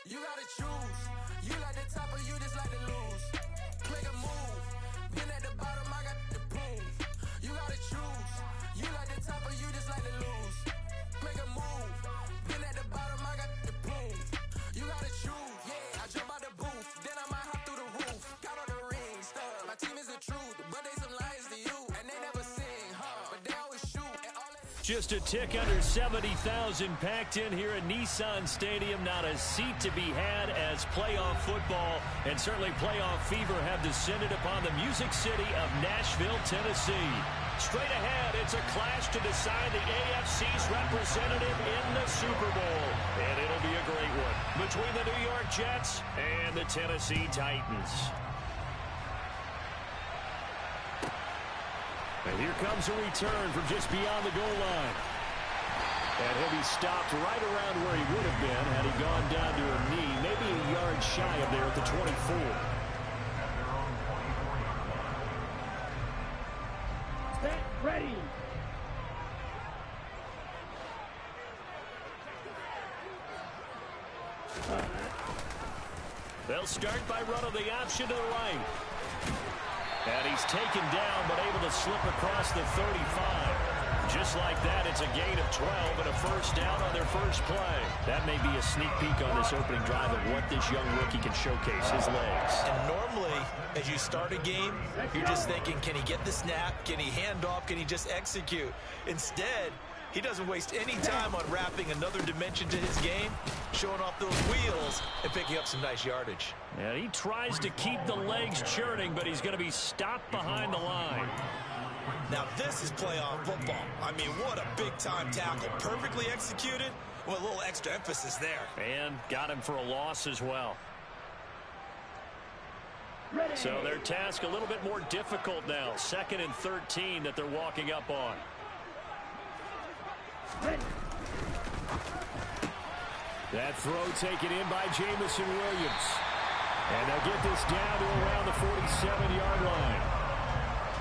You gotta choose. You like the top or you just like to lose. Make a move. Been at the bottom, I got the prove. You gotta choose. You like the top or you just like to lose. Make a move. Been at the bottom, I got the prove. You gotta choose. Yeah, I jump out the booth. Then I might hop through the roof. Got on the ring, stuff. My team is the truth, but they some lies to you. And they never sing, but they always shoot. And all just a tick under 70,000 packed in here at Nissan Stadium. Not a seat to be had as playoff football and certainly playoff fever have descended upon the Music City of Nashville, Tennessee. Straight ahead, it's a clash to decide the AFC's representative in the Super Bowl. And it'll be a great one between the New York Jets and the Tennessee Titans. And here comes a return from just beyond the goal line. And he'll be stopped right around where he would have been had he gone down to a knee, maybe a yard shy of there at the 24. Set, ready. They'll start by running the option to the right. And he's taken down, but able to slip across the 35. Just like that, it's a gain of 12 and a first down on their first play. That may be a sneak peek on this opening drive of what this young rookie can showcase, his legs. And normally, as you start a game, you're just thinking, can he get the snap? Can he hand off? Can he just execute? Instead, he doesn't waste any time on wrapping another dimension to his game, showing off those wheels and picking up some nice yardage. And he tries to keep the legs churning, but he's going to be stopped behind the line. Now this is playoff football. I mean, what a big-time tackle. Perfectly executed with a little extra emphasis there. And got him for a loss as well. Ready. So their task a little bit more difficult now. 2nd and 13 that they're walking up on. Ready. That throw taken in by Jamison Williams. And they'll get this down to around the 47-yard line.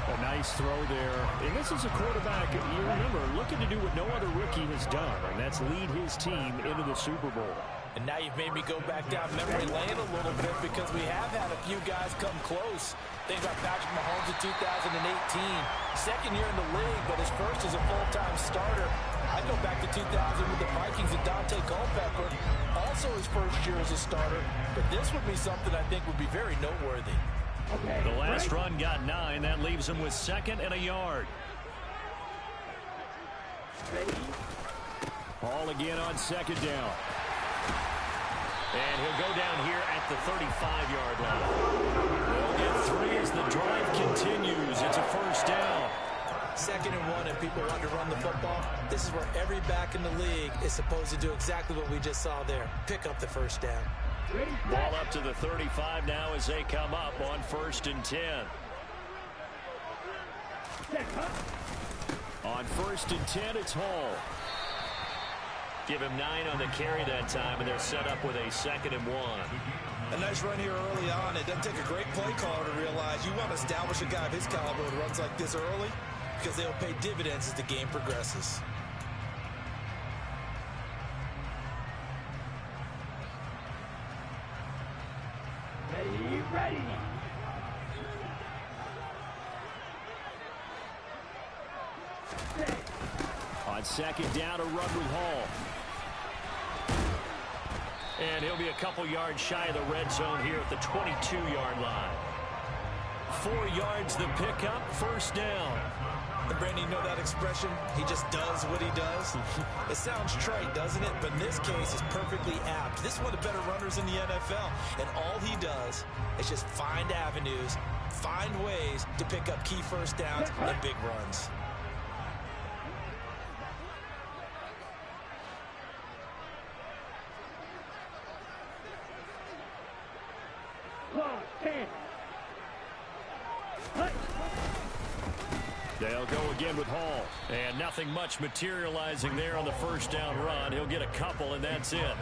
A nice throw there. And this is a quarterback, you remember, looking to do what no other rookie has done, and that's lead his team into the Super Bowl. And now you've made me go back down memory lane a little bit because we have had a few guys come close. Think about Patrick Mahomes in 2018. Second year in the league, but his first as a full-time starter. I go back to 2000 with the Vikings and Dante Culpepper. Also his first year as a starter. But this would be something I think would be very noteworthy. Okay, the last run got 9. That leaves him with 2nd and a yard. Ready. Ball again on 2nd down. And he'll go down here at the 35-yard line. They'll get 3 as the drive continues. It's a first down. 2nd and 1 and people want to run the football. This is where every back in the league is supposed to do exactly what we just saw there. Pick up the first down. Ball up to the 35 now as they come up on 1st and 10. On 1st and 10, it's Hall. Give him 9 on the carry that time, and they're set up with a 2nd and 1. A nice run here early on. It doesn't take a great play caller to realize you want to establish a guy of his caliber who runs like this early because they'll pay dividends as the game progresses. Ready. On 2nd down, a run with Hall. And he'll be a couple yards shy of the red zone here at the 22-yard line. 4 yards the pickup, first down. And Brandon, you know that expression? He just does what he does. It sounds trite, doesn't it? But in this case, it's perfectly apt. This is one of the better runners in the NFL. And all he does is just find avenues, find ways to pick up key first downs and big runs. They'll go again with Hall. And nothing much materializing there on the first down run. He'll get a couple, and that's it.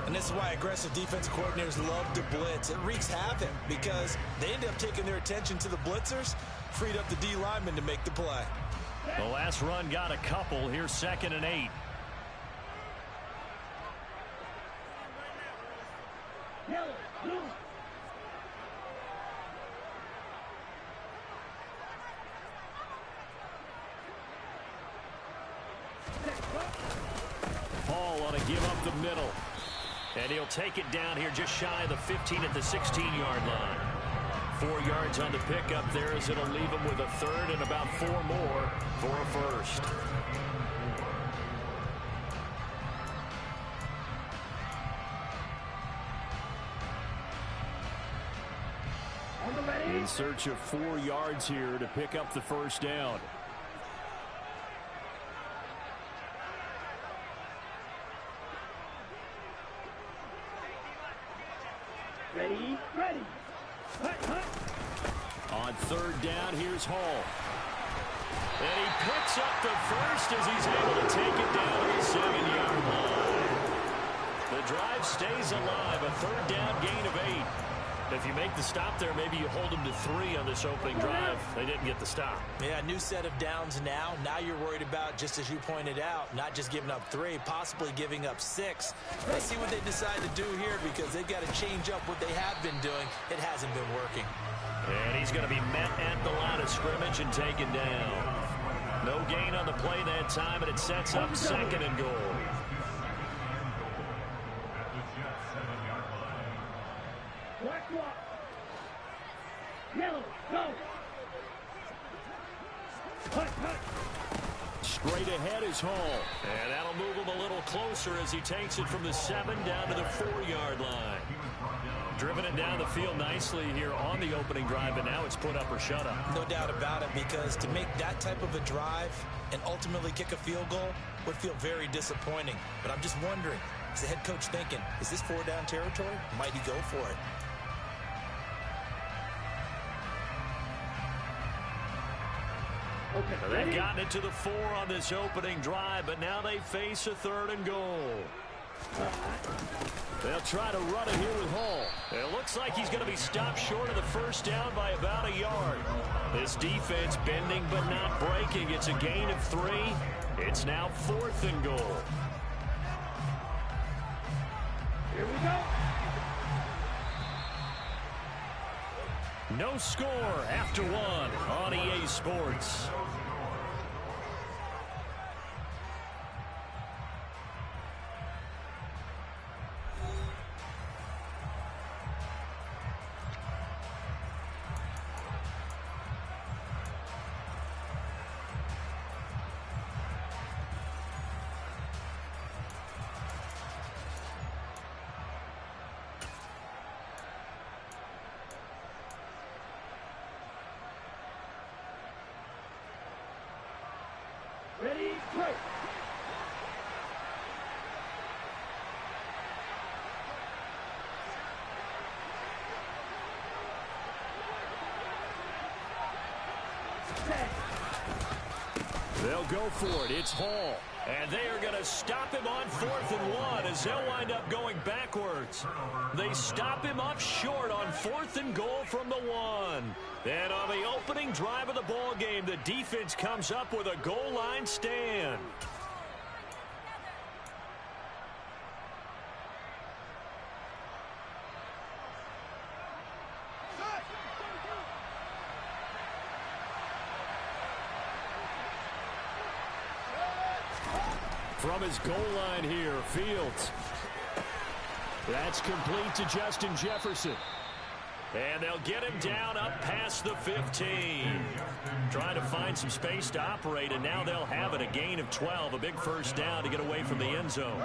And this is why aggressive defensive coordinators love to blitz. It wreaks havoc because they end up taking their attention to the blitzers, freed up the D lineman to make the play. The last run got a couple. Here's 2nd and 8. Paul on a give up the middle. And he'll take it down here just shy of the 15 at the 16-yard line. 4 yards on the pickup there as it'll leave him with a third and about 4 more for a first. In search of 4 yards here to pick up the first down. Ready, ready. Hut, hut. On third down, here's Hall. And he picks up the first as he's able to take it down to the 7-yard line. The drive stays alive, a third down gain of 8. If you make the stop there, maybe you hold them to 3 on this opening drive. They didn't get the stop. Yeah, new set of downs now. Now you're worried about, just as you pointed out, not just giving up 3, possibly giving up 6. Let's see what they decide to do here because they've got to change up what they have been doing. It hasn't been working. And he's going to be met at the line of scrimmage and taken down. No gain on the play that time, and it sets up 2nd and goal. Black block. Yellow, go. Hut, hut. Straight ahead is Hall. And that'll move him a little closer as he takes it from the 7 down to the 4-yard line. Driven it down the field nicely here on the opening drive, and now it's put up or shut up. No doubt about it, because to make that type of a drive and ultimately kick a field goal would feel very disappointing. But I'm just wondering, is the head coach thinking, is this 4-down territory? Might he go for it? Okay, They've ready? gotten it to the 4 on this opening drive, but now they face a 3rd and goal. They'll try to run it here with Hall. It looks like he's going to be stopped short of the first down by about a yard. This defense bending but not breaking. It's a gain of 3. It's now 4th and goal. Here we go. No score after 1 on EA Sports. Ready, break. They'll go for it. It's Hall. And they are going to stop him on 4th and 1 as they'll wind up going backwards. They stop him up short on 4th and goal from the 1. And on the opening drive of the ball game, the defense comes up with a goal line stand. From his goal line here, Fields. That's complete to Justin Jefferson. And they'll get him down up past the 15. Trying to find some space to operate, and now they'll have it. A gain of 12, a big first down to get away from the end zone.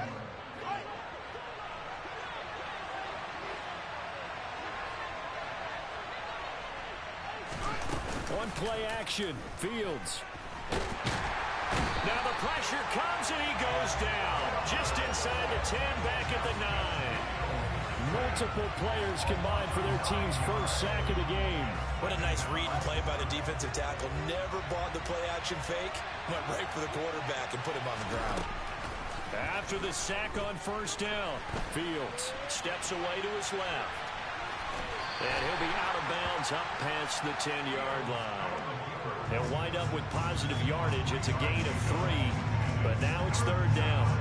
One play action, Fields. Now the pressure comes and he goes down. Just inside the 10, back at the 9. Multiple players combined for their team's first sack of the game. What a nice read and play by the defensive tackle. Never bought the play-action fake. Went right for the quarterback and put him on the ground. After the sack on first down, Fields steps away to his left. And he'll be out of bounds up past the 10-yard line. They'll wind up with positive yardage. It's a gain of 3, but now it's 3rd down.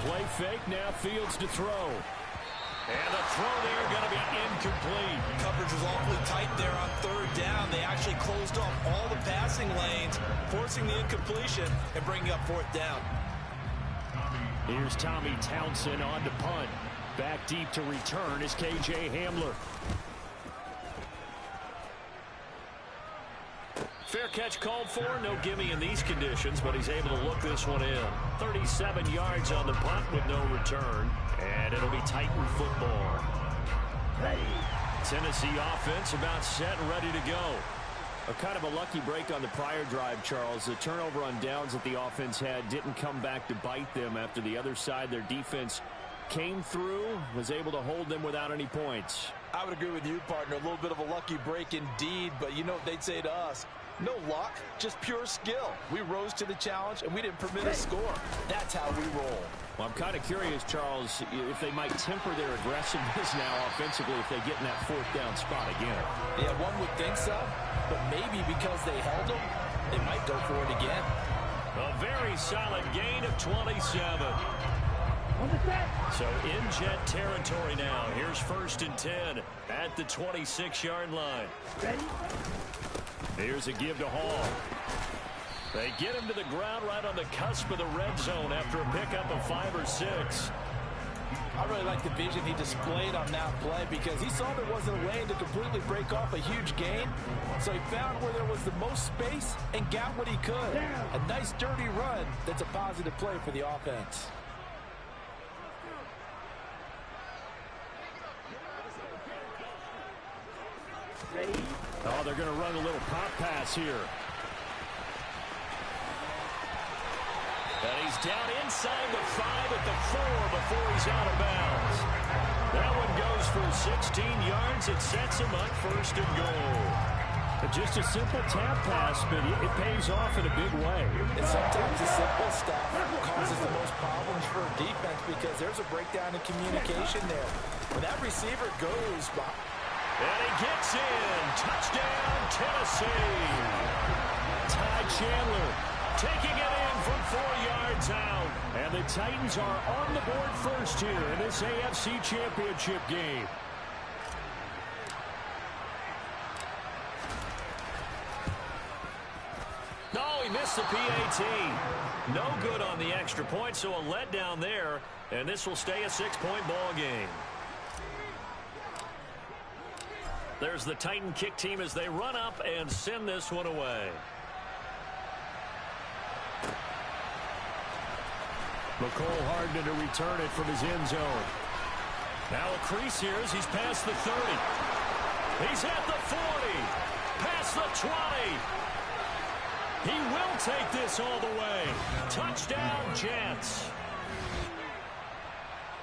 Play fake, now Fields to throw. And the throw there going to be incomplete. Coverage was awfully tight there on third down. They actually closed off all the passing lanes, forcing the incompletion and bringing up fourth down. Here's Tommy Townsend on to punt. Back deep to return is K.J. Hamler. Fair catch called for. No gimme in these conditions, but he's able to look this one in. 37 yards on the punt with no return. And it'll be Titan football. Tennessee offense about set and ready to go. A kind of a lucky break on the prior drive, Charles. The turnover on downs that the offense had didn't come back to bite them after the other side. Their defense came through, was able to hold them without any points. I would agree with you, partner. A little bit of a lucky break indeed, but you know what they'd say to us? No luck, just pure skill. We rose to the challenge, and we didn't permit a score. That's how we roll. Well, I'm kind of curious, Charles, if they might temper their aggressiveness now offensively if they get in that fourth down spot again. Yeah, one would think so, but maybe because they held them, they might go for it again. A very solid gain of 27. So in Jet territory now. Here's 1st and 10 at the 26-yard line. Ready? Here's a give to Hall. They get him to the ground right on the cusp of the red zone after a pickup of 5 or 6. I really like the vision he displayed on that play because he saw there wasn't a lane to completely break off a huge gain. So he found where there was the most space and got what he could. A nice dirty run that's a positive play for the offense. Ready? Oh, they're going to run a little pop pass here. And he's down inside the 5 at the 4 before he's out of bounds. That one goes for 16 yards. It sets him up 1st and goal. Just a simple tap pass, but it pays off in a big way. And sometimes the simple stuff causes the most problems for a defense because there's a breakdown in communication there. When that receiver goes by. And he gets in. Touchdown, Tennessee. Ty Chandler taking it in from 4 yards out. And the Titans are on the board first here in this AFC Championship game. No, he missed the PAT. No good on the extra point, so a letdown there. And this will stay a 6-point ball game. There's the Titan kick team as they run up and send this one away. McCole Hardman to return it from his end zone. Now a crease here as he's past the 30. He's at the 40. Past the 20. He will take this all the way. Touchdown, Jets.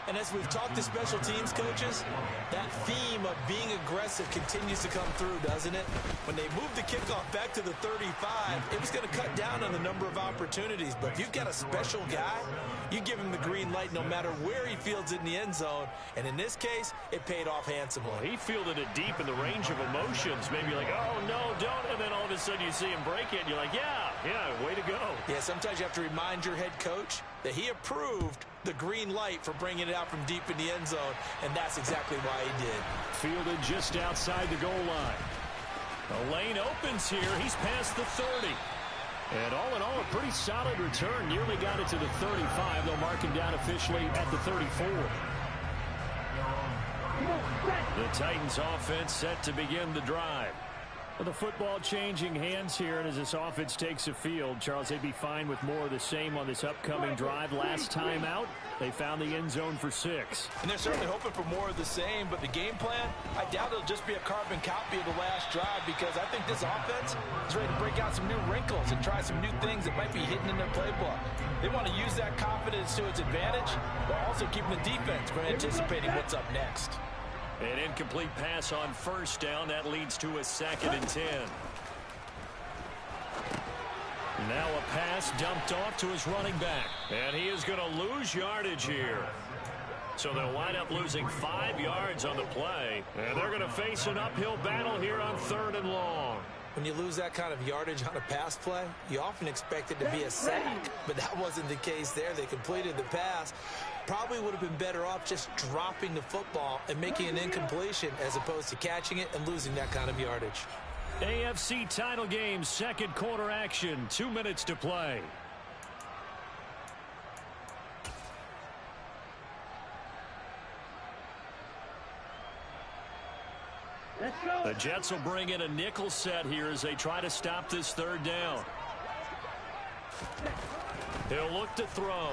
And as we've talked to special teams coaches, that theme of being aggressive continues to come through, doesn't it? When they moved the kickoff back to the 35, it was going to cut down on the number of opportunities. But if you've got a special guy, you give him the green light no matter where he fields it in the end zone. And in this case, it paid off handsomely. Well, he fielded it deep in the range of emotions. Maybe like, oh, no, don't. And then all of a sudden you see him break it. And you're like, yeah, way to go. Yeah, sometimes you have to remind your head coach that he approved the green light for bringing it out from deep in the end zone, and that's exactly why he did. Fielded just outside the goal line. The lane opens here. He's past the 30. And all in all, a pretty solid return. Nearly got it to the 35. They'll mark him down officially at the 34. The Titans offense set to begin the drive. Well, the football changing hands here, and as this offense takes the field, Charles, they'd be fine with more of the same on this upcoming drive. Last time out, they found the end zone for 6. And they're certainly hoping for more of the same, but the game plan, I doubt it'll just be a carbon copy of the last drive because I think this offense is ready to break out some new wrinkles and try some new things that might be hidden in their playbook. They want to use that confidence to its advantage while also keeping the defense from anticipating what's up next. An incomplete pass on 1st down. That leads to a 2nd and 10. Now a pass dumped off to his running back. And he is going to lose yardage here. So they'll wind up losing 5 yards on the play. And they're going to face an uphill battle here on 3rd and long. When you lose that kind of yardage on a pass play, you often expect it to be a sack, but that wasn't the case there. They completed the pass. Probably would have been better off just dropping the football and making an incompletion as opposed to catching it and losing that kind of yardage. AFC title game, second quarter action, 2 minutes to play. Let's go. The Jets will bring in a nickel set here as they try to stop this third down. He'll look to throw.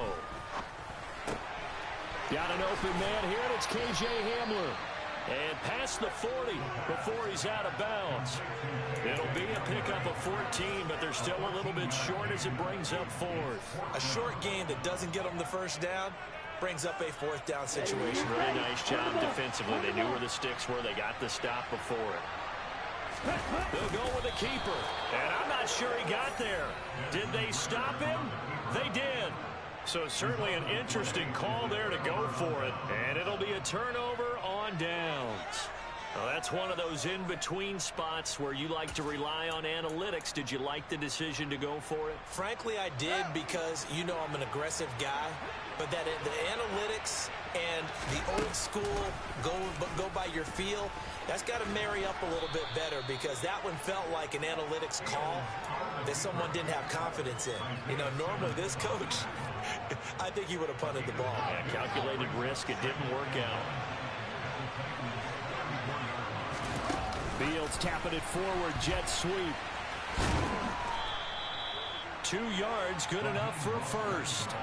Got an open man here, and it's K.J. Hamler. And past the 40 before he's out of bounds. It'll be a pickup of 14, but they're still a little bit short as it brings up fourth. A short gain that doesn't get them the first down brings up a fourth down situation. Really nice job defensively. They knew where the sticks were. They got the stop before it. They'll go with the keeper. And I'm not sure he got there. Did they stop him? They did. So certainly an interesting call there to go for it. And it'll be a turnover on downs. Well, that's one of those in-between spots where you like to rely on analytics. Did you like the decision to go for it? Frankly, I did, because you know I'm an aggressive guy. But that the analytics and the old school go by your feel, that's got to marry up a little bit better, because that one felt like an analytics call that someone didn't have confidence in. You know, normally this coach, I think he would have punted the ball. Yeah, calculated risk. It didn't work out. Fields tapping it forward. Jet sweep. 2 yards, good enough for a first.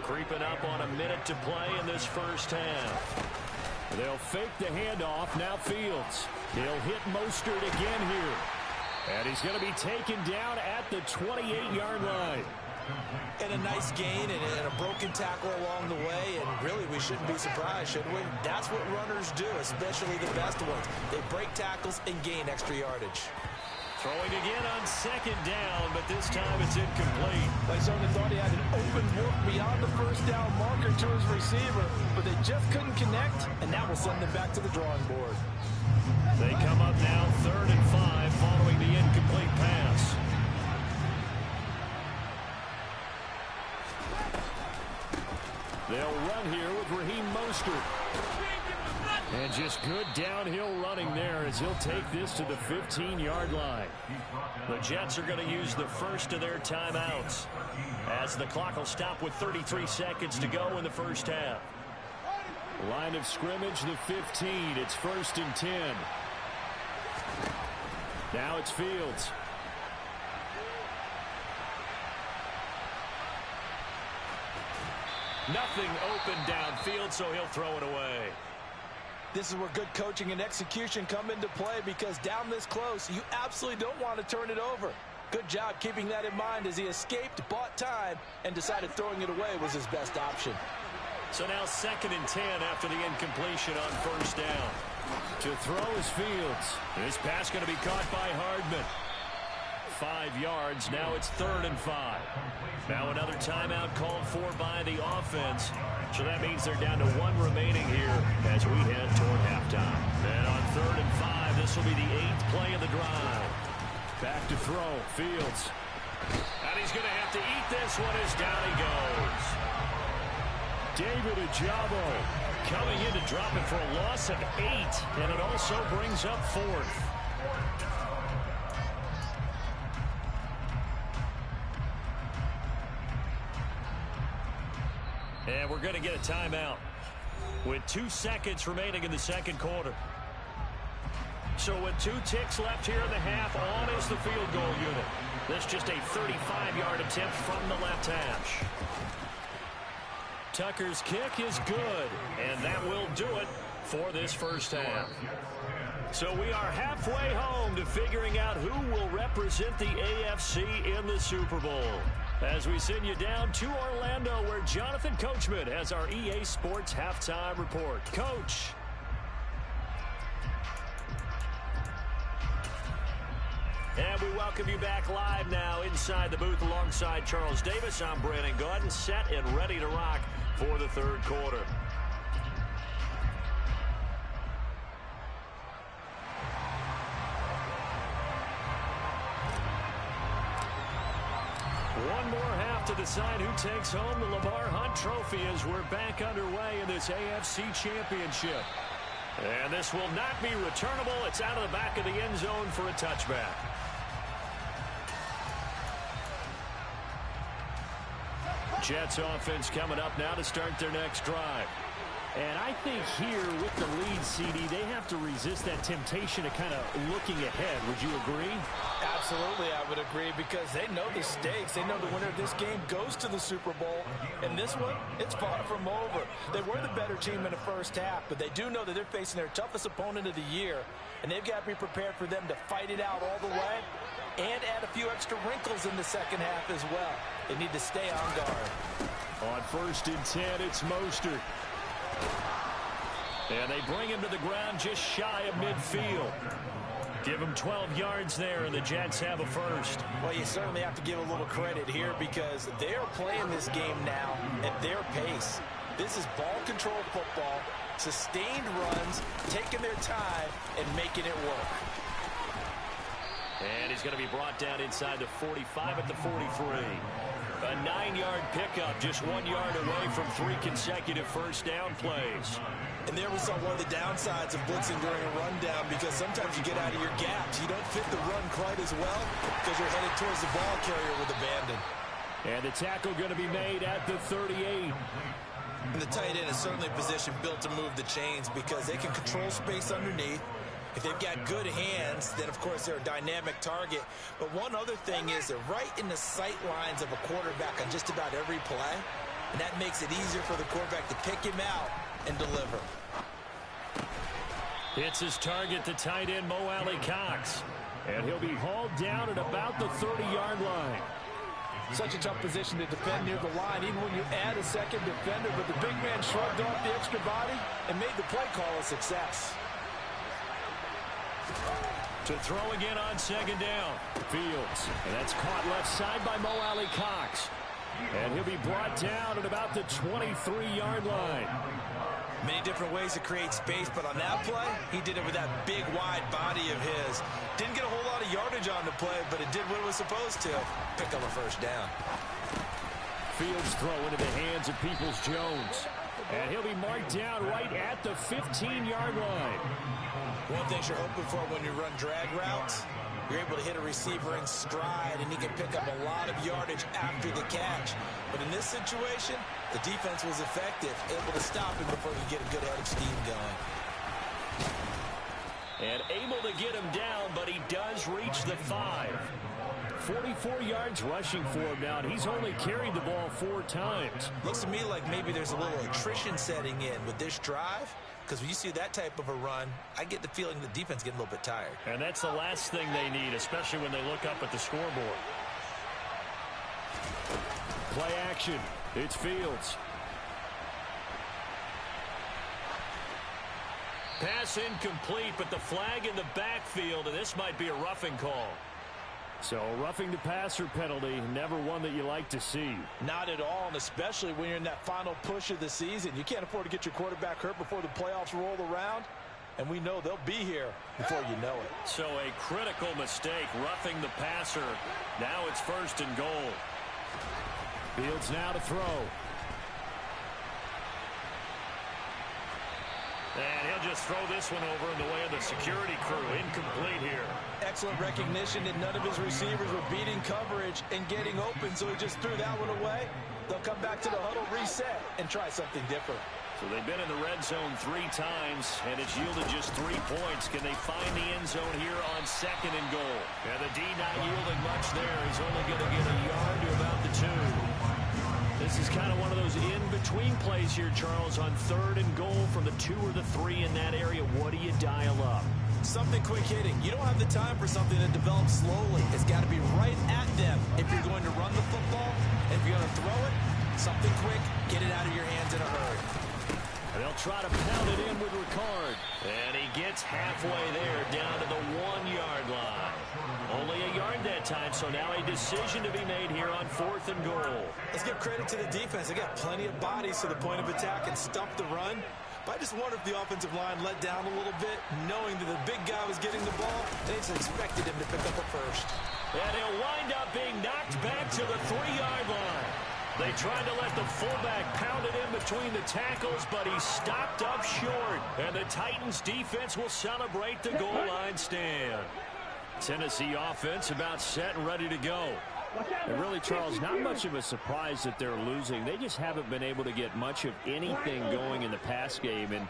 Creeping up on a minute to play in this first half. They'll fake the handoff. Now Fields. He'll hit Mostert again here. And he's going to be taken down at the 28-yard line. And a nice gain and a broken tackle along the way. And really, we shouldn't be surprised, should we? That's what runners do, especially the best ones. They break tackles and gain extra yardage. Throwing again on second down, but this time it's incomplete. Lysona thought he had an open look beyond the first down marker to his receiver, but they just couldn't connect, and that will send them back to the drawing board. They come up now 3rd and 5 following the incomplete pass. They'll run here with Raheem Mostert. And just good downhill running there as he'll take this to the 15-yard line. The Jets are going to use the first of their timeouts as the clock will stop with 33 seconds to go in the first half. Line of scrimmage, the 15. It's 1st and 10. Now it's Fields. Nothing open downfield, so he'll throw it away. This is where good coaching and execution come into play, because down this close, you absolutely don't want to turn it over. Good job keeping that in mind as he escaped, bought time, and decided throwing it away was his best option. So now 2nd and 10 after the incompletion on first down. To throw is Fields. This pass going to be caught by Hardman. 5 yards. Now it's 3rd and 5. Now another timeout called for by the offense. So that means they're down to 1 remaining here as we head toward halftime. And on 3rd and 5, this will be the 8th play of the drive. Back to throw. Fields. And he's going to have to eat this one as down he goes. David Ojabo coming in to drop it for a loss of 8. And it also brings up 4th. And we're going to get a timeout with 2 seconds remaining in the second quarter. So with 2 ticks left here in the half, on is the field goal unit. That's just a 35-yard attempt from the left hash. Tucker's kick is good, and that will do it for this first half. So we are halfway home to figuring out who will represent the AFC in the Super Bowl, as we send you down to Orlando, where Jonathan Coachman has our EA Sports Halftime Report. Coach. And we welcome you back live now inside the booth alongside Charles Davis. I'm Brandon Gaudin, set and ready to rock for the third quarter. One more half to decide who takes home the Lamar Hunt Trophy as we're back underway in this AFC Championship. And this will not be returnable. It's out of the back of the end zone for a touchback. Jets offense coming up now to start their next drive. And I think here with the lead, CD, they have to resist that temptation of kind of looking ahead. Would you agree? Absolutely, I would agree, because they know the stakes. They know the winner of this game goes to the Super Bowl. And this one, it's far from over. They were the better team in the first half, but they do know that they're facing their toughest opponent of the year. And they've got to be prepared for them to fight it out all the way and add a few extra wrinkles in the second half as well. They need to stay on guard. On 1st and 10, it's Mostert. And they bring him to the ground just shy of midfield. Give him 12 yards there, and the Jets have a first. Well, you certainly have to give a little credit here because they are playing this game now at their pace. This is ball control football, sustained runs, taking their time, and making it work. And he's going to be brought down inside the 45 at the 43. A 9-yard pickup, just 1 yard away from 3 consecutive first down plays. And there we saw one of the downsides of blitzing during a rundown, because sometimes you get out of your gaps. You don't fit the run quite as well because you're headed towards the ball carrier with abandon. And the tackle going to be made at the 38. And the tight end is certainly a position built to move the chains because they can control space underneath. If they've got good hands, then, of course, they're a dynamic target. But one other thing is they're right in the sight lines of a quarterback on just about every play. And that makes it easier for the quarterback to pick him out and deliver. Hits his target, the tight end, Mo Alley-Cox. And he'll be hauled down at about the 30-yard line. Such a tough position to defend near the line, even when you add a second defender. But the big man shrugged off the extra body and made the play call a success. To throw again on 2nd down. Fields. And that's caught left side by Mo Alley-Cox. And he'll be brought down at about the 23-yard line. Many different ways to create space, but on that play, he did it with that big, wide body of his. Didn't get a whole lot of yardage on the play, but it did what it was supposed to. Pick up a first down. Fields throw into the hands of Peoples-Jones. And he'll be marked down right at the 15-yard line. One thing you're hoping for when you run drag routes, you're able to hit a receiver in stride, and he can pick up a lot of yardage after the catch. But in this situation, the defense was effective, able to stop him before he could get a good head of steam going. And able to get him down, but he does reach the 5. 44 yards rushing for him now, and he's only carried the ball 4 times. Looks to me like maybe there's a little attrition setting in with this drive, because when you see that type of a run, I get the feeling the defense getting a little bit tired. And that's the last thing they need, especially when they look up at the scoreboard. Play action. It's Fields. Pass incomplete, but the flag in the backfield, and this might be a roughing call. So roughing the passer penalty, never one that you like to see. Not at all, and especially when you're in that final push of the season. You can't afford to get your quarterback hurt before the playoffs roll around, and we know they'll be here before you know it. So a critical mistake, roughing the passer. Now it's 1st and goal. Fields now to throw. And he'll just throw this one over in the way of the security crew. Incomplete here. Excellent recognition that none of his receivers were beating coverage and getting open, so he just threw that one away. They'll come back to the huddle, reset, and try something different. So they've been in the red zone 3 times, and it's yielded just 3 points. Can they find the end zone here on 2nd and goal? And the D not yielding much there. He's only going to get a yard to about the 2. This is kind of one of those in-between plays here, Charles, on 3rd and goal from the 2 or the 3 in that area. What do you dial up? Something quick hitting. You don't have the time for something that develops slowly. It's got to be right at them if you're going to run the football. And if you're going to throw it, something quick, get it out of your hands in a hurry. And they'll try to pound it in with Ricard. And he gets halfway there, down to the 1-yard line. Only a yard that time, so now a decision to be made here on 4th and goal. Let's give credit to the defense. They got plenty of bodies to the point of attack and stop the run. But I just wonder if the offensive line let down a little bit, knowing that the big guy was getting the ball. They just expected him to pick up a first. And he'll wind up being knocked back to the 3-yard line. They tried to let the fullback pound it in between the tackles, but he stopped up short. And the Titans defense will celebrate the goal line stand. Tennessee offense about set and ready to go. And really, Charles, not much of a surprise that they're losing. They just haven't been able to get much of anything going in the pass game. And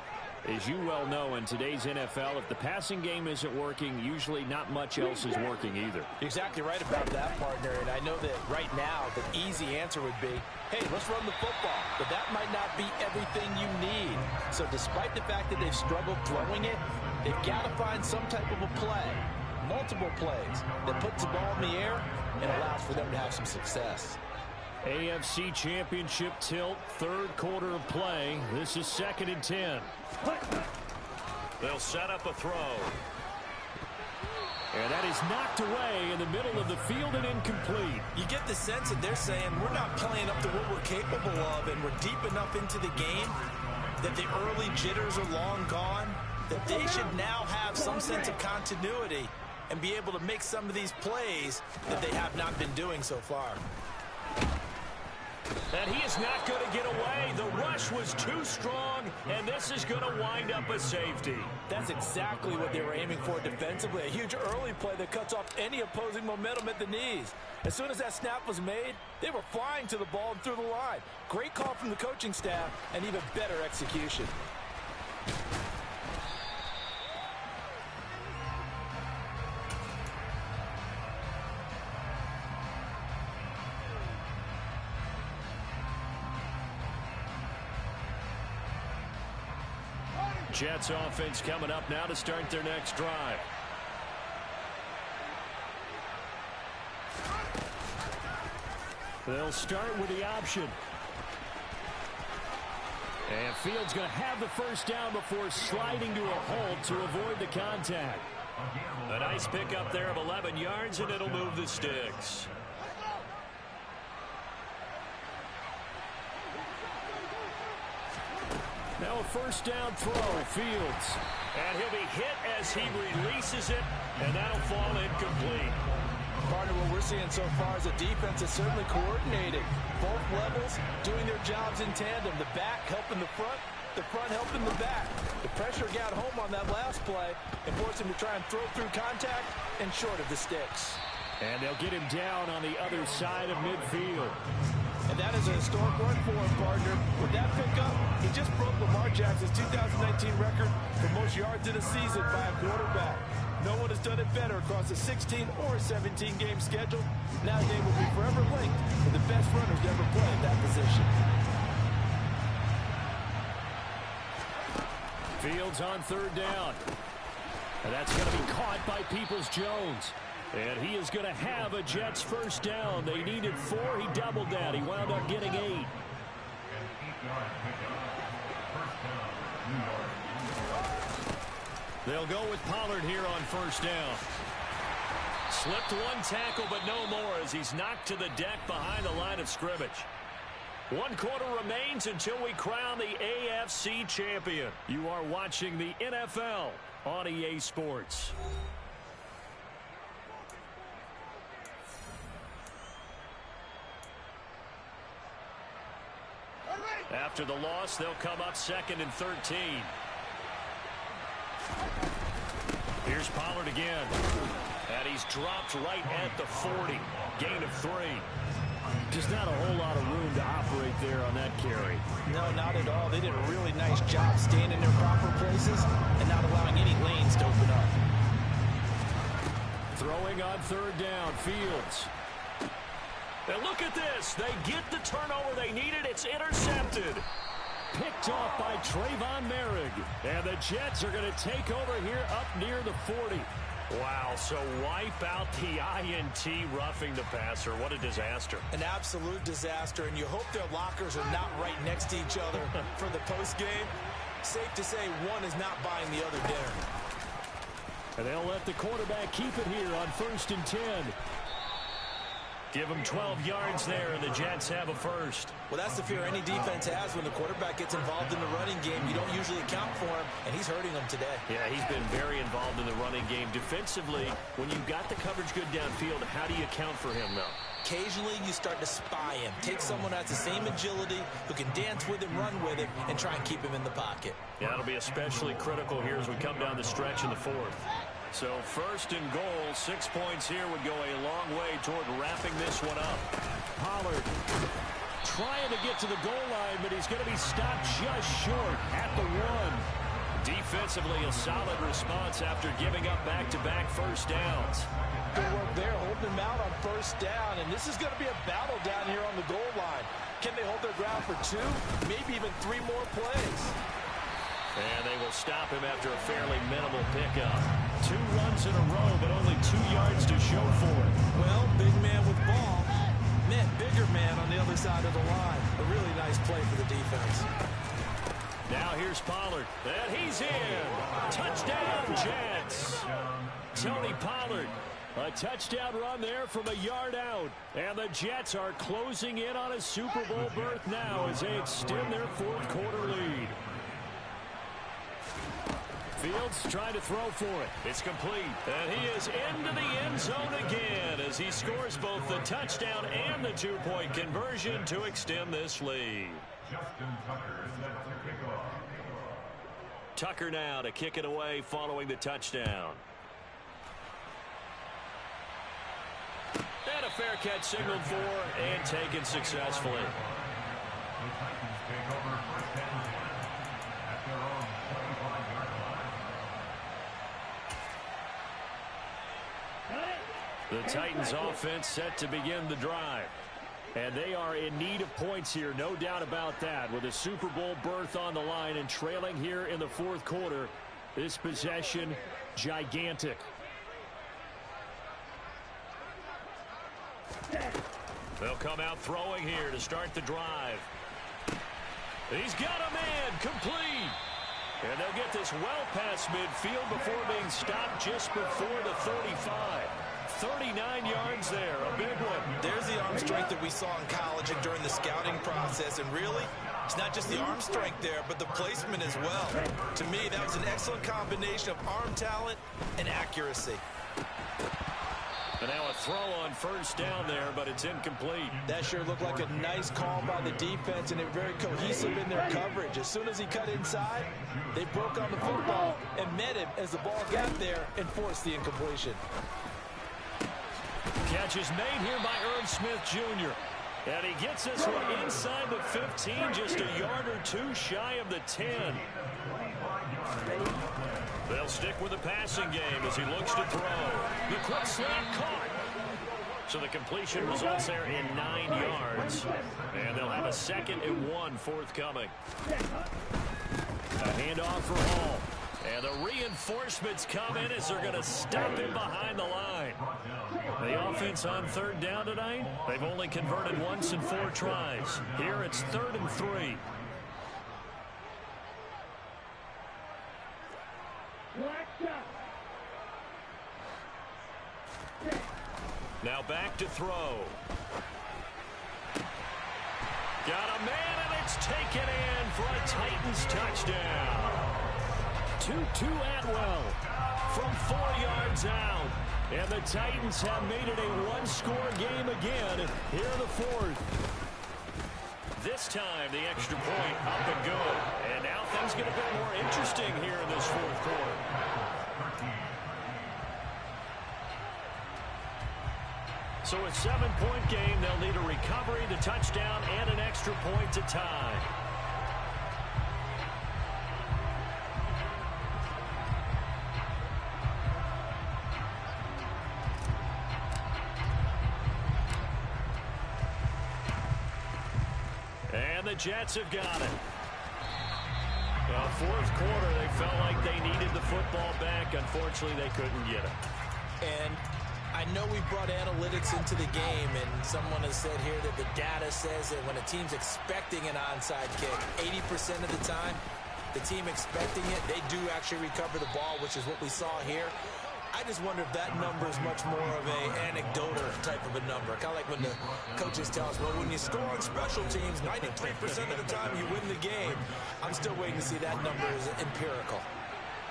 as you well know, in today's NFL, if the passing game isn't working, usually not much else is working either. Exactly right about that, partner. And I know that right now the easy answer would be, hey, let's run the football. But that might not be everything you need. So despite the fact that they've struggled throwing it, they've got to find some type of a play, multiple plays, that puts the ball in the air and allows for them to have some success. AFC Championship tilt, third quarter of play. This is 2nd and 10. They'll set up a throw. And that is knocked away in the middle of the field and incomplete. You get the sense that they're saying we're not playing up to what we're capable of, and we're deep enough into the game that the early jitters are long gone, that they should now have some sense of continuity and be able to make some of these plays that they have not been doing so far. And he is not going to get away. The rush was too strong, and this is going to wind up a safety. That's exactly what they were aiming for defensively. A huge early play that cuts off any opposing momentum at the knees. As soon as that snap was made, they were flying to the ball and through the line. Great call from the coaching staff and even better execution. Jets offense coming up now to start their next drive. They'll start with the option. And Fields going to have the first down before sliding to a halt to avoid the contact. A nice pickup there of 11 yards, and it'll move the sticks. Now a first down throw, Fields. And he'll be hit as he releases it, and that'll fall incomplete. Partner, what we're seeing so far is a defense that's certainly coordinated. Both levels doing their jobs in tandem. The back helping the front helping the back. The pressure got home on that last play and forced him to try and throw through contact and short of the sticks. And they'll get him down on the other side of midfield. And that is a historic run for him, partner. With that pickup, he just broke Lamar Jackson's 2019 record for most yards in a season by a quarterback. No one has done it better across a 16 or 17-game schedule. Now they will be forever linked with the best runners to ever play at that position. Fields on third down. And that's going to be caught by Peoples-Jones. And he is going to have a Jets first down. They needed 4. He doubled that. He wound up getting 8. They'll go with Pollard here on first down. Slipped one tackle, but no more as he's knocked to the deck behind the line of scrimmage. 1 quarter remains until we crown the AFC champion. You are watching the NFL on EA Sports. After the loss, they'll come up 2nd and 13. Here's Pollard again. And he's dropped right at the 40. Gain of 3. Just not a whole lot of room to operate there on that carry. No, not at all. They did a really nice job staying in their proper places and not allowing any lanes to open up. Throwing on third down, Fields. And look at this. They get the turnover they needed. It's intercepted. Picked off by Trayvon Merrick. And the Jets are going to take over here up near the 40. Wow, so wipe out the INT roughing the passer. What a disaster. An absolute disaster, and you hope their lockers are not right next to each other for the postgame. Safe to say one is not buying the other dinner. And they'll let the quarterback keep it here on 1st and 10. Give them 12 yards there, and the Jets have a first. Well, that's the fear any defense has when the quarterback gets involved in the running game. You don't usually account for him, and he's hurting them today. Yeah, he's been very involved in the running game. Defensively, when you've got the coverage good downfield, how do you account for him, though? occasionally you start to spy him. Take someone who has the same agility, who can dance with him, run with him, and try and keep him in the pocket. Yeah, it'll be especially critical here as we come down the stretch in the fourth. So first and goal, 6 points here would go a long way toward wrapping this one up. Pollard trying to get to the goal line, but he's going to be stopped just short at the 1. Defensively, a solid response after giving up back-to-back first downs. Good work there, holding him out on first down, and this is going to be a battle down here on the goal line. Can they hold their ground for 2, maybe even 3 more plays? And they will stop him after a fairly minimal pickup. 2 runs in a row, but only 2 yards to show for it. Well, big man with ball. Man, bigger man on the other side of the line. A really nice play for the defense. Now here's Pollard, and he's in. Touchdown, Jets. Tony Pollard, a touchdown run there from a yard out. And the Jets are closing in on a Super Bowl berth now as they extend their fourth quarter lead. Fields trying to throw for it. It's complete. And he is into the end zone again as he scores both the touchdown and the 2-point conversion to extend this lead. Tucker now to kick it away following the touchdown. And a fair catch signaled for and taken successfully. The Titans take over first and 10 at their own 25-yard line. The Titans offense set to begin the drive. And they are in need of points here, no doubt about that. With a Super Bowl berth on the line and trailing here in the fourth quarter, this possession gigantic. They'll come out throwing here to start the drive. He's got a man, complete. And they'll get this well past midfield before being stopped just before the 35. 39 yards there, a big one. There's the arm strength that we saw in college and during the scouting process. And really, it's not just the arm strength there, but the placement as well. To me, that was an excellent combination of arm talent and accuracy. And now a throw on first down there, but it's incomplete. That sure looked like a nice call by the defense, and they're very cohesive in their coverage. As soon as he cut inside, they broke on the football and met him as the ball got there and forced the incompletion. Catch is made here by Irv Smith Jr. And he gets this one inside the 15, just a yard or 2 shy of the 10. They'll stick with the passing game as he looks to throw. The quick slant caught. So the completion results there in 9 yards. And they'll have a 2nd and 1 forthcoming. A handoff for Hall. And the reinforcements come in as they're going to stop him behind the line. The offense on 3rd down tonight, they've only converted once in 4 tries. Here it's 3rd and 3. Now back to throw. Got a man, and it's taken in for a Titans touchdown. 2-2 Atwell from 4 yards out. And the Titans have made it a 1-score game again here in the 4th. This time, the extra point up and good. And now things get a bit more interesting here in this 4th quarter. So a 7-point game, they'll need a recovery, the touchdown, and an extra point to tie. And the Jets have got it. Well, 4th quarter, they felt like they needed the football back. Unfortunately, they couldn't get it. And I know we brought analytics into the game, and someone has said here that the data says that when a team's expecting an onside kick, 80% of the time, the team expecting it, they do actually recover the ball, which is what we saw here. I just wonder if that number is much more of an anecdotal type of a number. Kind of like when the coaches tell us, well, when you score on special teams, 93% of the time you win the game. I'm still waiting to see that number is empirical.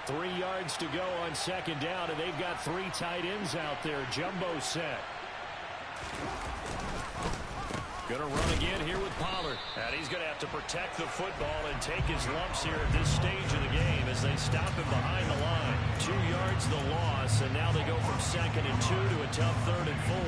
3 yards to go on 2nd down, and they've got 3 tight ends out there. Jumbo set. Gonna run again here with Pollard. And he's gonna have to protect the football and take his lumps here at this stage of the game as they stop him behind the line. 2 yards the loss, and now they go from 2nd and 2 to a tough 3rd and 4.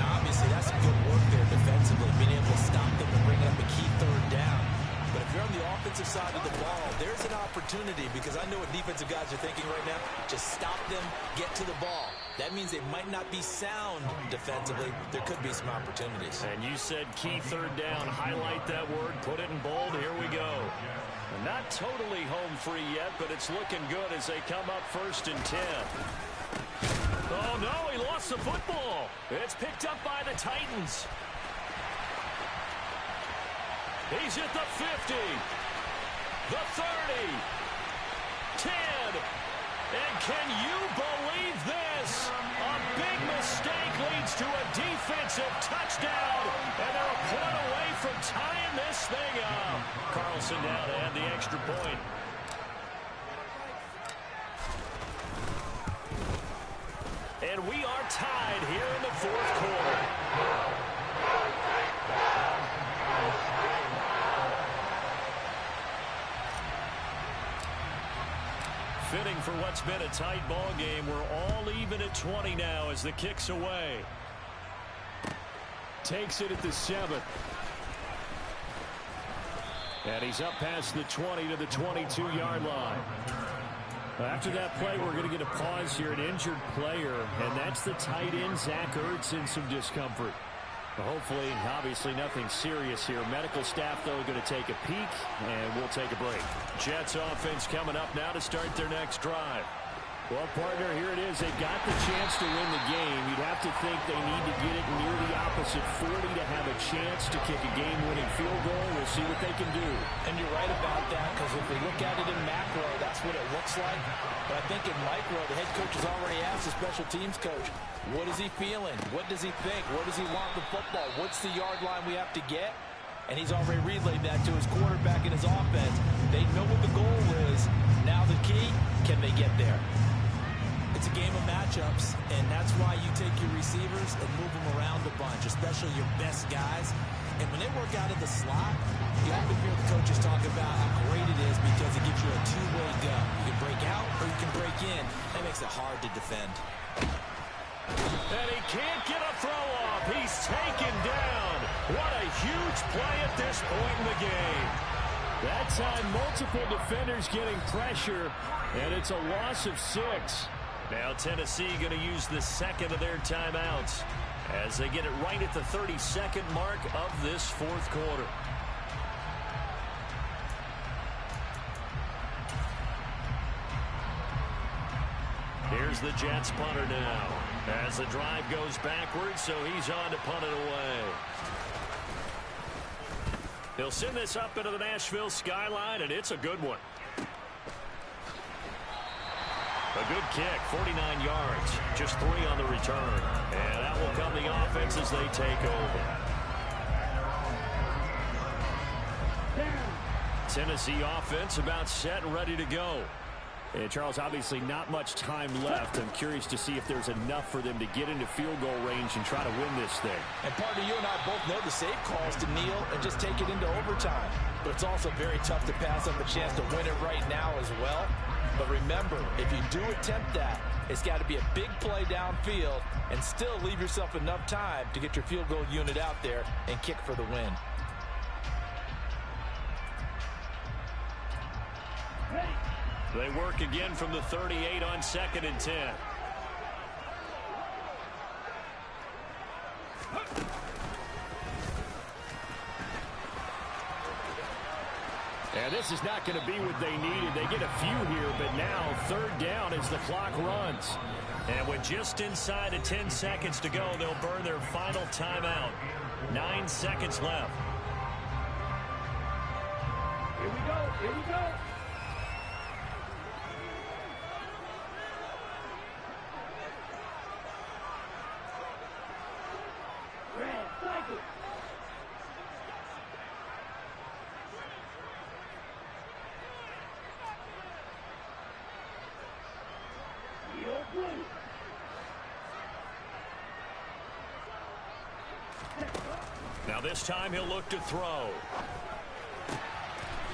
Now, obviously, that's some good work there defensively, being able to stop them and bring up a key 3rd down. But if you're on the offensive side of the ball, there's an opportunity, because I know what defensive guys are thinking right now. Just stop them, get to the ball. That means they might not be sound defensively. There could be some opportunities. And you said key 3rd down. Highlight that word. Put it in bold. Here we go. Not totally home free yet, but it's looking good as they come up 1st and 10. Oh, no, he lost the football. It's picked up by the Titans. He's at the 50, the 30, 10, and can you believe this? A big mistake leads to a defensive touchdown, and they're a point away from tying this thing up. Carlson down to add the extra point. And we are tied here in the 4th quarter. Fitting for what's been a tight ball game. We're all even at 20 now as the kick's away. Takes it at the 7th. And he's up past the 20 to the 22-yard line. After that play, we're going to get a pause here, an injured player, and that's the tight end, Zach Ertz, in some discomfort. Hopefully, obviously, nothing serious here. Medical staff, though, going to take a peek, and we'll take a break. Jets offense coming up now to start their next drive. Well, partner, here it is. They've got the chance to win the game. You'd have to think they need to get it near the opposite 40 to have a chance to kick a game-winning field goal. We'll see what they can do. And you're right about that, because if we look at it in macro, that's what it looks like. But I think in micro, the head coach has already asked the special teams coach, what is he feeling? What does he think? Where does he want the football? What's the yard line we have to get? And he's already relayed that to his quarterback and his offense. They know what the goal is. Now the key, can they get there? It's a game of matchups, and that's why you take your receivers and move them around a bunch, especially your best guys. And when they work out of the slot, you often hear the coaches talk about how great it is because it gives you a two-way go. You can break out or you can break in. That makes it hard to defend. And he can't get a throw off. He's taken down. What a huge play at this point in the game. That time, multiple defenders getting pressure, and it's a loss of 6. Now Tennessee going to use the 2nd of their timeouts as they get it right at the 32nd mark of this 4th quarter. Here's the Jets punter now as the drive goes backwards, so he's on to punt it away. He'll send this up into the Nashville skyline, and it's a good one. A good kick, 49 yards, just 3 on the return. And that will come the offense as they take over. Tennessee offense about set and ready to go. And Charles, obviously not much time left. I'm curious to see if there's enough for them to get into field goal range and try to win this thing. And partner, you and I both know the safe calls to kneel and just take it into overtime. But it's also very tough to pass up a chance to win it right now as well. But remember, if you do attempt that, it's got to be a big play downfield and still leave yourself enough time to get your field goal unit out there and kick for the win. They work again from the 38 on 2nd and 10. And this is not going to be what they needed. They get a few here, but now 3rd down as the clock runs. And with just inside of 10 seconds to go, they'll burn their final timeout. 9 seconds left. Here we go. Here we go. Red, cycle. Yellow, blue. Now this time he'll look to throw.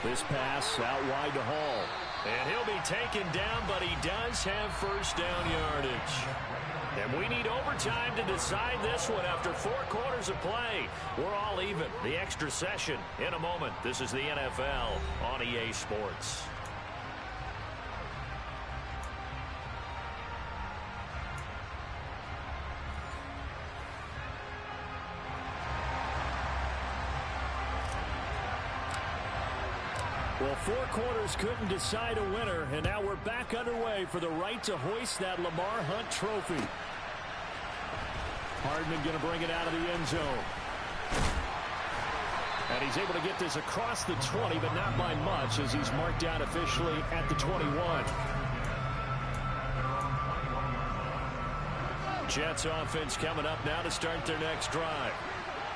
This pass out wide to Hall. And he'll be taken down, but he does have first down yardage. And we need overtime to decide this one after 4 quarters of play. We're all even. The extra session in a moment. This is the NFL on EA Sports. Well, 4 quarters couldn't decide a winner, and now we're back underway for the right to hoist that Lamar Hunt trophy. Hardman going to bring it out of the end zone. And he's able to get this across the 20, but not by much, as he's marked down officially at the 21. Jets offense coming up now to start their next drive.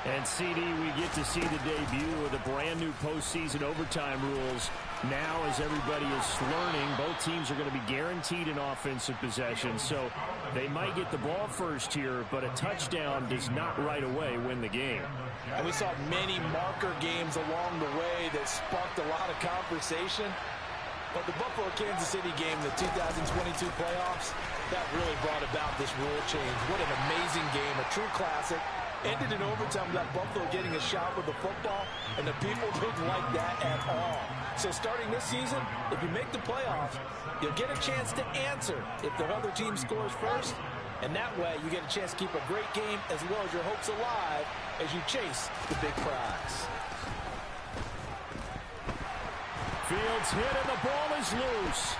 And CD, we get to see the debut of the brand new postseason overtime rules. Now, as everybody is learning, both teams are going to be guaranteed an offensive possession. So they might get the ball first here, but a touchdown does not right away win the game. And we saw many marker games along the way that sparked a lot of conversation. But the Buffalo-Kansas City game, the 2022 playoffs, that really brought about this rule change. What an amazing game, a true classic. Ended in overtime without Buffalo getting a shot with the football, and the people didn't like that at all. So starting this season, if you make the playoffs, you'll get a chance to answer if the other team scores first, and that way you get a chance to keep a great game as well as your hopes alive as you chase the big prize. Fields hit, and the ball is loose.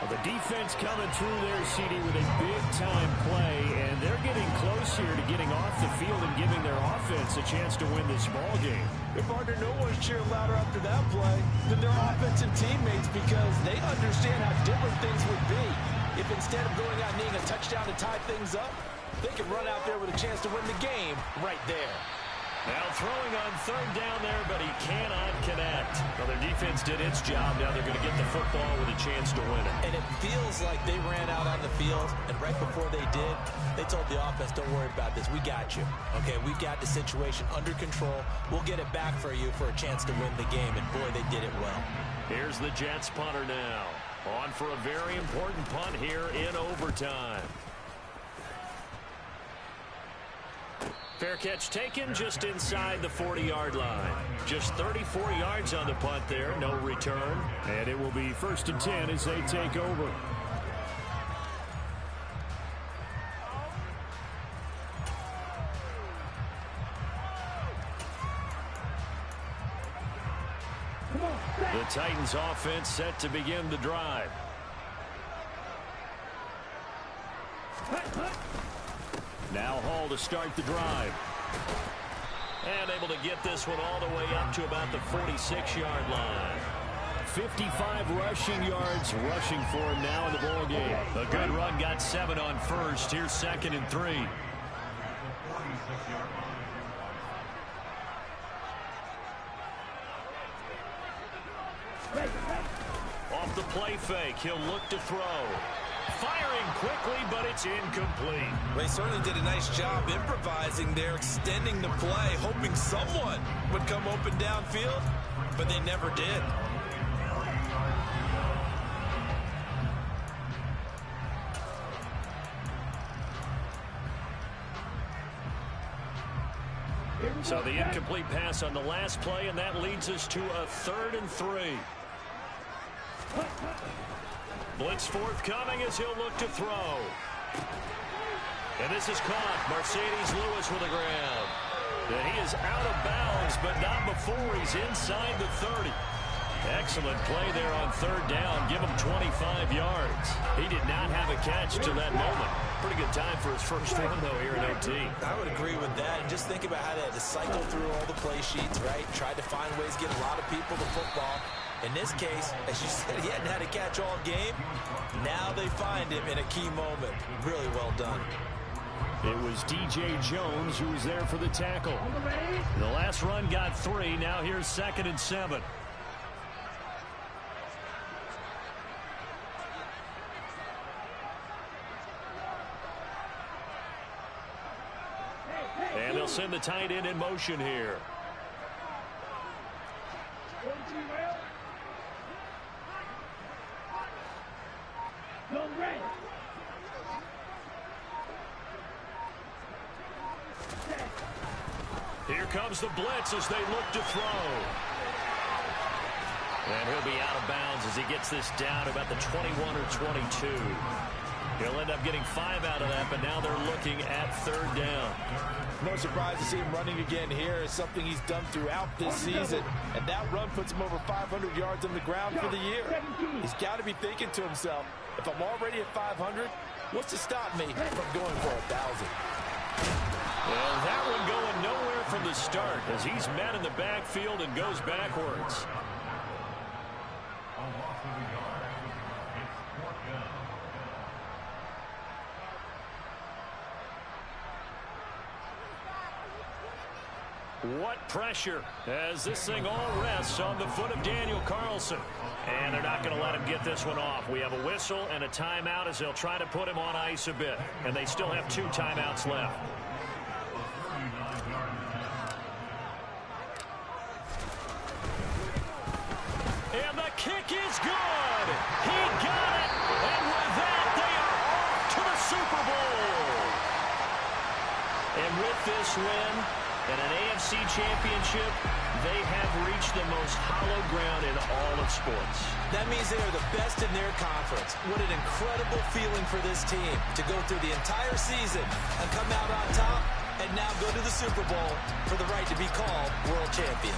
Well, the defense coming through there, CD, with a big-time play, and they're getting close here to getting off the field and giving their offense a chance to win this ball game. Your partner, no one's cheering louder after that play than their offensive teammates, because they understand how different things would be if instead of going out and needing a touchdown to tie things up, they can run out there with a chance to win the game right there. Now throwing on third down there, but he cannot connect. Well, their defense did its job. Now they're going to get the football with a chance to win it. And it feels like they ran out on the field, and right before they did, they told the offense, don't worry about this. We got you. Okay, we've got the situation under control. We'll get it back for you for a chance to win the game, and boy, they did it well. Here's the Jets punter now. On for a very important punt here in overtime. Fair catch taken just inside the 40-yard line. Just 34 yards on the punt there, no return. And it will be 1st and 10 as they take over. The Titans offense set to begin the drive. Now Hall to start the drive. And able to get this one all the way up to about the 46-yard line. 55 rushing yards rushing for him now in the ball game. A good run, got 7 on first. Here's 2nd and 3. Off the play fake, he'll look to throw. Firing quickly, but it's incomplete. They certainly did a nice job improvising there, extending the play, hoping someone would come open downfield, but they never did. So the incomplete pass on the last play, and that leads us to a 3rd and 3. Blitz forthcoming as he'll look to throw. And this is caught. Mercedes Lewis with the grab. And he is out of bounds, but not before he's inside the 30. Excellent play there on 3rd down. Give him 25 yards. He did not have a catch to that moment. Pretty good time for his first run, though, here in OT. I would agree with that. And just think about how they had to cycle through all the play sheets, right? Tried to find ways to get a lot of people the football. In this case, as you said, he hadn't had a catch all game. Now they find him in a key moment. Really well done. It was DJ Jones who was there for the tackle. The last run got 3. Now here's 2nd and 7. And they'll send the tight end in motion here. Here comes the blitz as they look to throw. And he'll be out of bounds as he gets this down about the 21 or 22. He'll end up getting 5 out of that, but now they're looking at 3rd down. No surprise to see him running again here. It's something he's done throughout this season. And that run puts him over 500 yards on the ground for the year. He's got to be thinking to himself, if I'm already at 500, what's to stop me from going for 1,000? Well, that one going nowhere from the start as he's met in the backfield and goes backwards. What pressure as this thing all rests on the foot of Daniel Carlson. And they're not going to let him get this one off. We have a whistle and a timeout as they'll try to put him on ice a bit. And they still have 2 timeouts left. And the kick is good. He got it. And with that, they are off to the Super Bowl. And with this win and an AFC Championship, they have reached the most hallowed ground in all of sports. That means they are the best in their conference. What an incredible feeling for this team to go through the entire season and come out on top and now go to the Super Bowl for the right to be called world champion.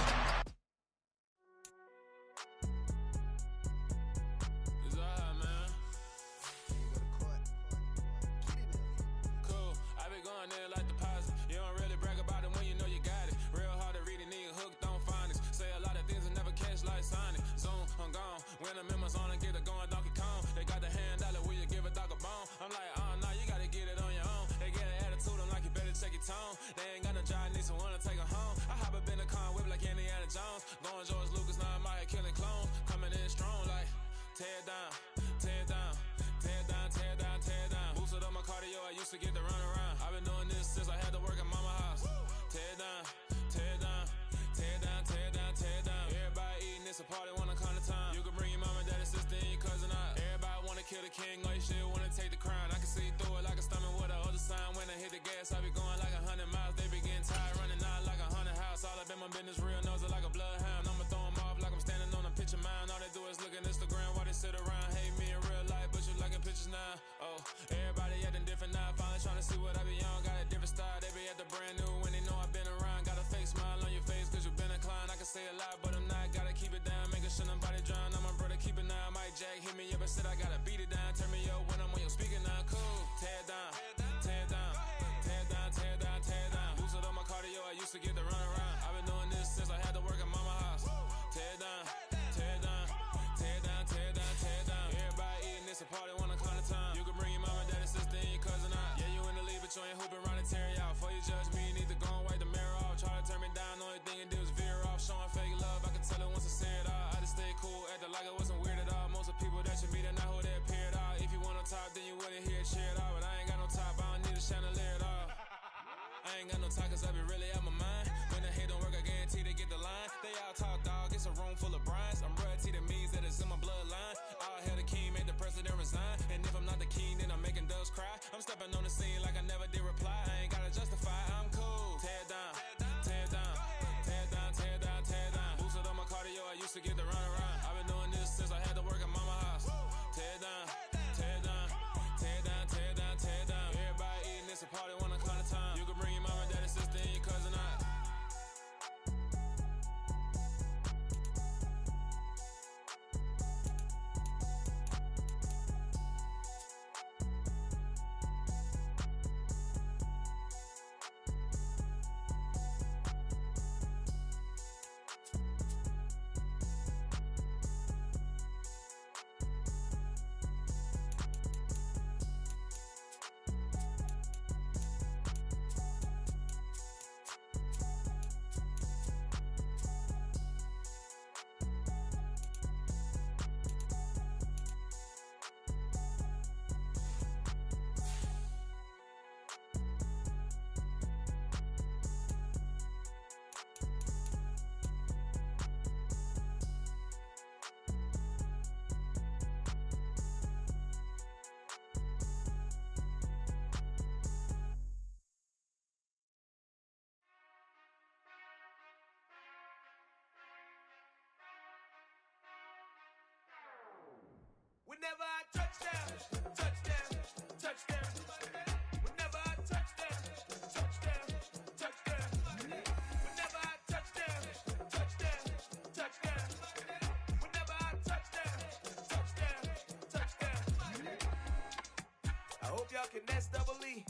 y'all can S-double-E.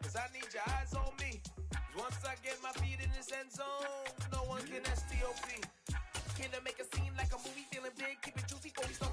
Cause I need your eyes on me. Cause once I get my feet in this end zone, no one can STOP. Can I make a scene like a movie, feeling big, keep it juicy, 40 stone